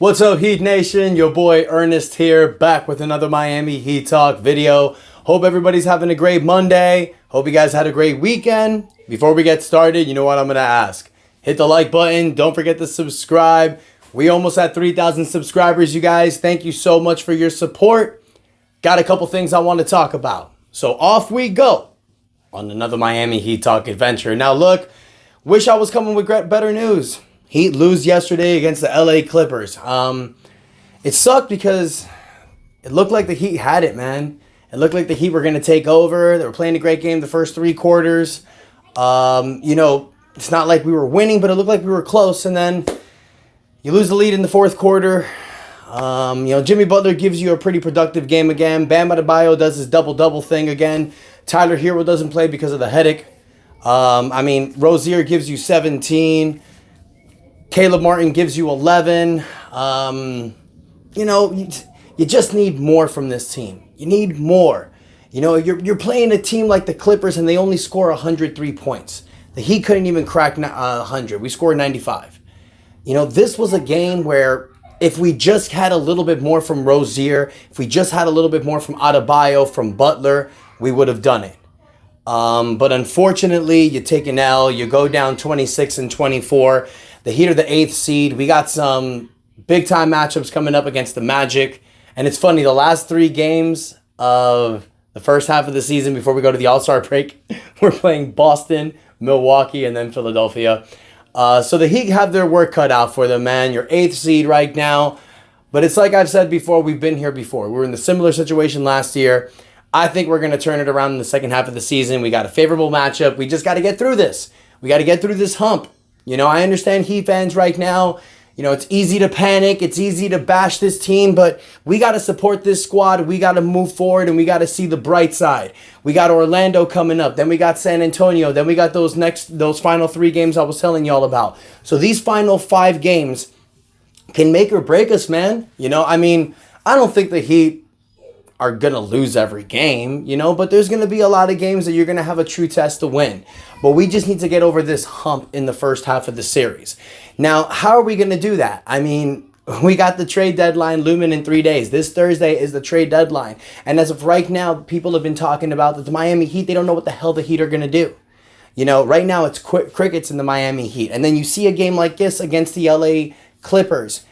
What's up, Heat Nation? Your boy Ernest here, back with another Miami Heat Talk video. Hope everybody's having a great Monday. Hope you guys had a great weekend. Before we get started, you know what I'm going to ask. Hit the like button. Don't forget to subscribe. We almost at 3,000 subscribers, you guys. Thank you so much for your support. Got a couple things I want to talk about. So off we go on another Miami Heat Talk adventure. Now look, wish I was coming with better news. Heat lose yesterday against the LA Clippers. It sucked because it looked like the Heat had it, man. It looked like the Heat were going to take over. They were playing a great game the first three quarters. It's not like we were winning, but it looked like we were close. And then you lose the lead in the fourth quarter. Jimmy Butler gives you a pretty productive game again. Bam Adebayo does his double-double thing again. Tyler Hero doesn't play because of the headache. Rozier gives you 17. Caleb Martin gives you 11. You just need more from this team. You need more. You're playing a team like the Clippers and they only score 103 points. The Heat couldn't even crack 100. We scored 95. This was a game where if we just had a little bit more from Rozier, if we just had a little bit more from Adebayo, from Butler, we would have done it. But unfortunately, you take an L. You go down 26-24. The Heat are the 8th seed. We got some big-time matchups coming up against the Magic. And it's funny, the last three games of the first half of the season before we go to the All-Star break, we're playing Boston, Milwaukee, and then Philadelphia. So the Heat have their work cut out for them, man. You're 8th seed right now. But it's like I've said before, we've been here before. We were in a similar situation last year. I think we're going to turn it around in the second half of the season. We got a favorable matchup. We just got to get through this. We got to get through this hump. I understand Heat fans right now, it's easy to panic. It's easy to bash this team, but we got to support this squad. We got to move forward, and we got to see the bright side. We got Orlando coming up. Then we got San Antonio. Then we got those final 3 games I was telling y'all about. So these final 5 games can make or break us, man. I don't think the Heat are going to lose every game, but there's going to be a lot of games that you're going to have a true test to win. But we just need to get over this hump in the first half of the series. Now, how are we going to do that? We got the trade deadline looming in 3 days. This Thursday is the trade deadline. And as of right now, people have been talking about that the Miami Heat, they don't know what the hell the Heat are going to do. Right now it's crickets in the Miami Heat. And then you see a game like this against the LA Clippers.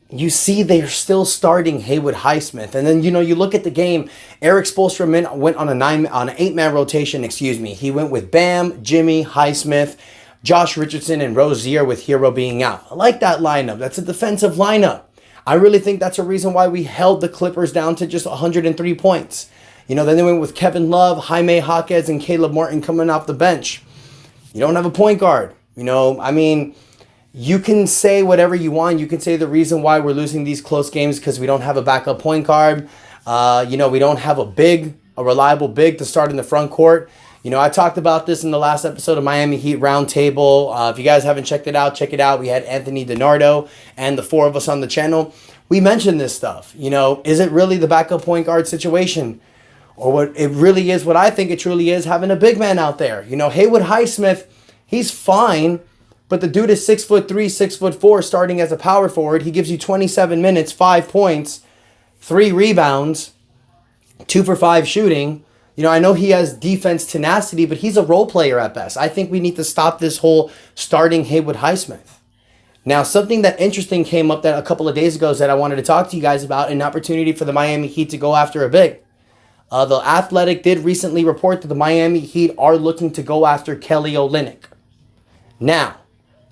You see they're still starting Haywood Highsmith. And then, you look at the game. Eric Spoelstra went on an 8-man rotation, He went with Bam, Jimmy, Highsmith, Josh Richardson, and Rozier with Hero being out. I like that lineup. That's a defensive lineup. I really think that's a reason why we held the Clippers down to just 103 points. Then they went with Kevin Love, Jaime Jaquez, and Caleb Martin coming off the bench. You don't have a point guard. You can say whatever you want. You can say the reason why we're losing these close games because we don't have a backup point guard. We don't have a reliable big to start in the front court. I talked about this in the last episode of Miami Heat Roundtable. If you guys haven't checked it out, check it out. We had Anthony DiNardo and the 4 of us on the channel. We mentioned this stuff. Is it really the backup point guard situation? Or what it really is, what I think it truly is, having a big man out there. Haywood Highsmith, he's fine. But the dude is 6'3", 6'4", starting as a power forward. He gives you 27 minutes, 5 points, 3 rebounds, 2 for 5 shooting. I know he has defense tenacity, but he's a role player at best. I think we need to stop this whole starting Haywood Highsmith. Now, something that interesting came up that a couple of days ago that I wanted to talk to you guys about, an opportunity for the Miami Heat to go after a big. The Athletic did recently report that the Miami Heat are looking to go after Kelly Olynyk. Now,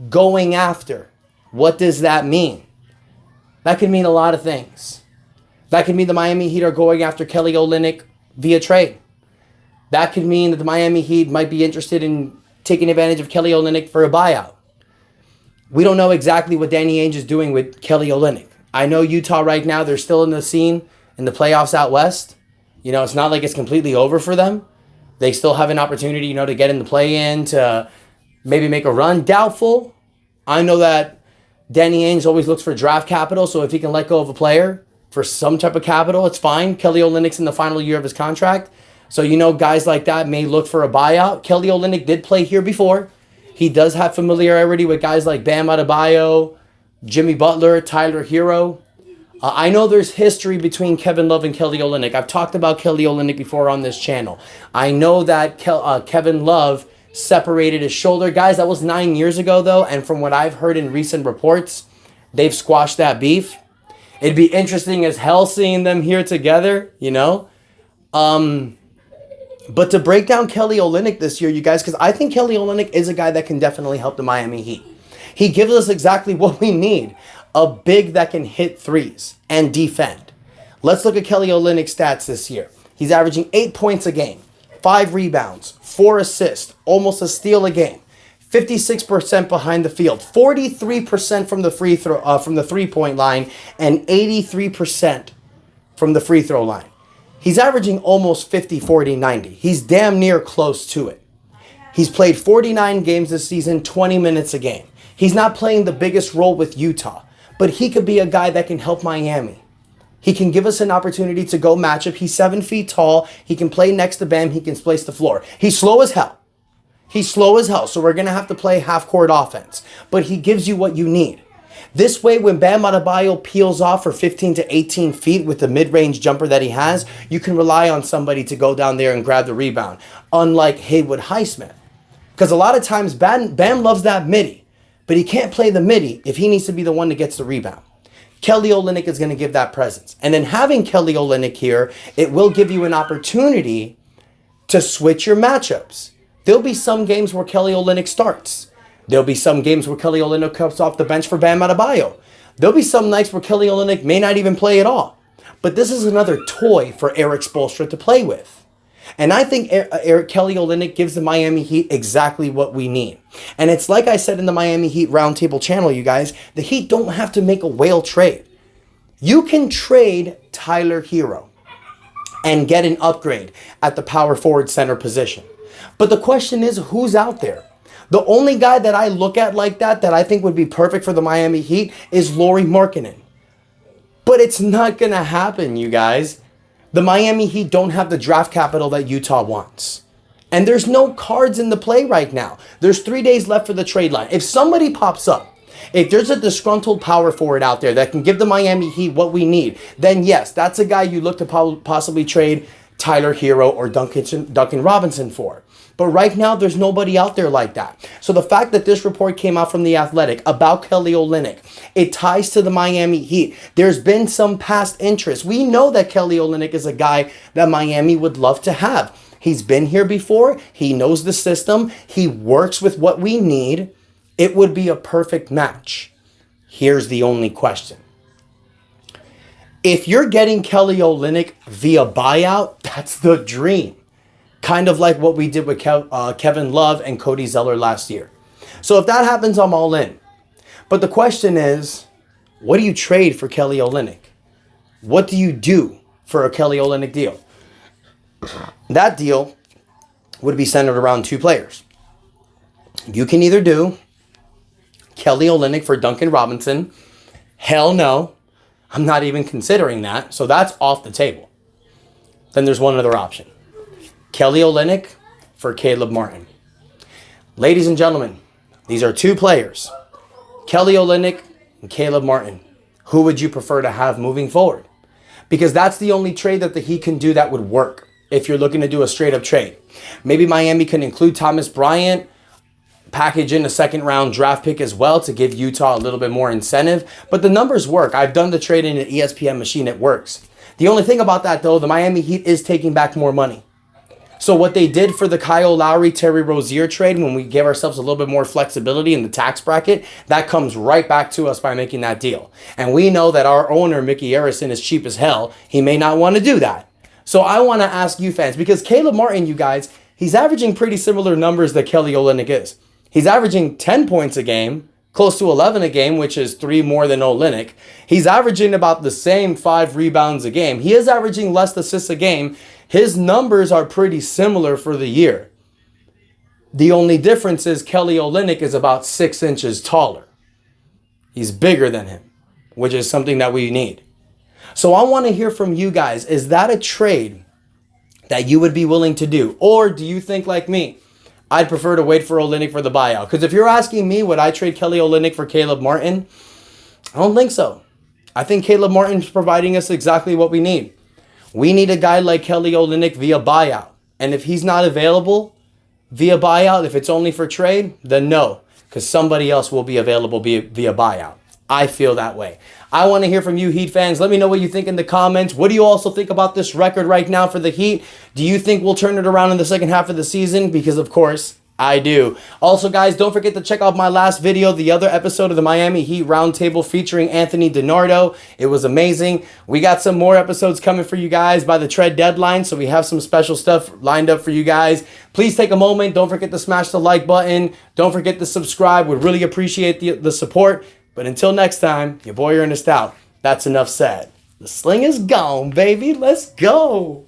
going after. What does that mean? That could mean a lot of things. That could mean the Miami Heat are going after Kelly Olynyk via trade. That could mean that the Miami Heat might be interested in taking advantage of Kelly Olynyk for a buyout. We don't know exactly what Danny Ainge is doing with Kelly Olynyk. I know Utah right now, they're still in the scene in the playoffs out west. It's not like it's completely over for them. They still have an opportunity, to get in the play-in, to maybe make a run. Doubtful. I know that Danny Ainge always looks for draft capital, so if he can let go of a player for some type of capital, it's fine. Kelly Olynyk's in the final year of his contract. So, guys like that may look for a buyout. Kelly Olynyk did play here before. He does have familiarity with guys like Bam Adebayo, Jimmy Butler, Tyler Hero. I know there's history between Kevin Love and Kelly Olynyk. I've talked about Kelly Olynyk before on this channel. I know that Kevin Love separated his shoulder. Guys, that was 9 years ago, though. And from what I've heard in recent reports, they've squashed that beef. It'd be interesting as hell seeing them here together, you know? But to break down Kelly Olynyk this year, you guys, because I think Kelly Olynyk is a guy that can definitely help the Miami Heat. He gives us exactly what we need. A big that can hit threes and defend. Let's look at Kelly Olynyk's stats this year. He's averaging 8 points a game, 5 rebounds, 4 assists, almost a steal a game, 56% behind the field, 43% from the from the 3-point line, and 83% from the free throw line. He's averaging almost 50, 40, 90. He's damn near close to it. He's played 49 games this season, 20 minutes a game. He's not playing the biggest role with Utah, but he could be a guy that can help Miami. He can give us an opportunity to go matchup. He's 7 feet tall. He can play next to Bam. He can space the floor. He's slow as hell. He's slow as hell, so we're going to have to play half-court offense. But he gives you what you need. This way, when Bam Adebayo peels off for 15 to 18 feet with the mid-range jumper that he has, you can rely on somebody to go down there and grab the rebound, unlike Haywood Highsmith. Because a lot of times, Bam loves that midi, but he can't play the midi if he needs to be the one that gets the rebound. Kelly Olynyk is going to give that presence. And then having Kelly Olynyk here, it will give you an opportunity to switch your matchups. There'll be some games where Kelly Olynyk starts. There'll be some games where Kelly Olynyk comes off the bench for Bam Adebayo. There'll be some nights where Kelly Olynyk may not even play at all. But this is another toy for Eric Spoelstra to play with. And I think Kelly Olynyk gives the Miami Heat exactly what we need. And it's like I said in the Miami Heat Roundtable channel, you guys, the Heat don't have to make a whale trade. You can trade Tyler Hero and get an upgrade at the power forward center position. But the question is, who's out there? The only guy that I look at like that I think would be perfect for the Miami Heat is Lauri Markkanen. But it's not going to happen, you guys. The Miami Heat don't have the draft capital that Utah wants. And there's no cards in the play right now. There's 3 days left for the trade line. If somebody pops up, if there's a disgruntled power forward out there that can give the Miami Heat what we need, then yes, that's a guy you look to possibly trade Tyler Hero or Duncan Robinson for. But right now, there's nobody out there like that. So the fact that this report came out from The Athletic about Kelly Olynyk, it ties to the Miami Heat. There's been some past interest. We know that Kelly Olynyk is a guy that Miami would love to have. He's been here before. He knows the system. He works with what we need. It would be a perfect match. Here's the only question. If you're getting Kelly Olynyk via buyout, that's the dream. Kind of like what we did with Kevin Love and Cody Zeller last year. So if that happens, I'm all in. But the question is, what do you trade for Kelly Olynyk? What do you do for a Kelly Olynyk deal? That deal would be centered around 2 players. You can either do Kelly Olynyk for Duncan Robinson. Hell no. I'm not even considering that. So that's off the table. Then there's one other option. Kelly Olynyk for Caleb Martin. Ladies and gentlemen, these are 2 players. Kelly Olynyk and Caleb Martin. Who would you prefer to have moving forward? Because that's the only trade that the Heat can do that would work if you're looking to do a straight-up trade. Maybe Miami can include Thomas Bryant, package in a second-round draft pick as well to give Utah a little bit more incentive. But the numbers work. I've done the trade in an ESPN machine. It works. The only thing about that, though, the Miami Heat is taking back more money. So what they did for the Kyle Lowry, Terry Rozier trade, when we gave ourselves a little bit more flexibility in the tax bracket, that comes right back to us by making that deal. And we know that our owner, Mickey Arison, is cheap as hell. He may not want to do that. So I want to ask you fans, because Caleb Martin, you guys, he's averaging pretty similar numbers that Kelly Olynyk is. He's averaging 10 points a game, close to 11 a game, which is 3 more than Olynyk. He's averaging about the same 5 rebounds a game. He is averaging less assists a game. His numbers are pretty similar for the year. The only difference is Kelly Olynyk is about 6 inches taller. He's bigger than him, which is something that we need. So I want to hear from you guys. Is that a trade that you would be willing to do? Or do you think like me, I'd prefer to wait for Olynyk for the buyout? Because if you're asking me, would I trade Kelly Olynyk for Caleb Martin? I don't think so. I think Caleb Martin's providing us exactly what we need. We need a guy like Kelly Olynyk via buyout. And if he's not available via buyout, if it's only for trade, then no, because somebody else will be available via buyout. I feel that way. I want to hear from you, Heat fans. Let me know what you think in the comments. What do you also think about this record right now for the Heat? Do you think we'll turn it around in the second half of the season? Because, of course, I do. Also, guys, don't forget to check out my last video, the other episode of the Miami Heat Roundtable featuring Anthony DiNardo. It was amazing. We got some more episodes coming for you guys by the trade deadline, so we have some special stuff lined up for you guys. Please take a moment. Don't forget to smash the like button. Don't forget to subscribe. Would really appreciate the support. But until next time, your boy Ernest out. That's enough said. The sling is gone, baby. Let's go.